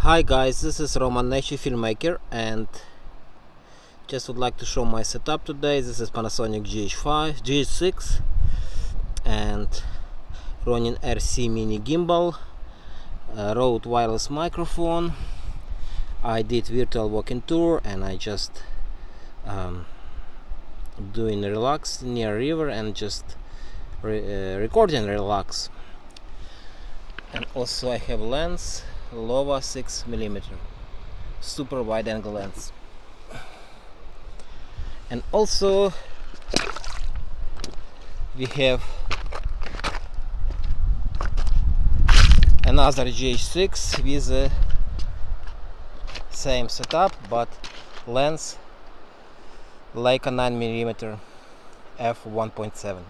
Hi guys, this is Roman filmmaker, and just would like to show my setup today. This is Panasonic gh6 and Ronin RC mini gimbal, Rode wireless microphone. I did virtual walking tour and I just doing relax near river and just recording relax. And also I have lens, loawa 6mm, super wide angle lens. And also we have another gh6 with the same setup but lens like a 9mm f1.7.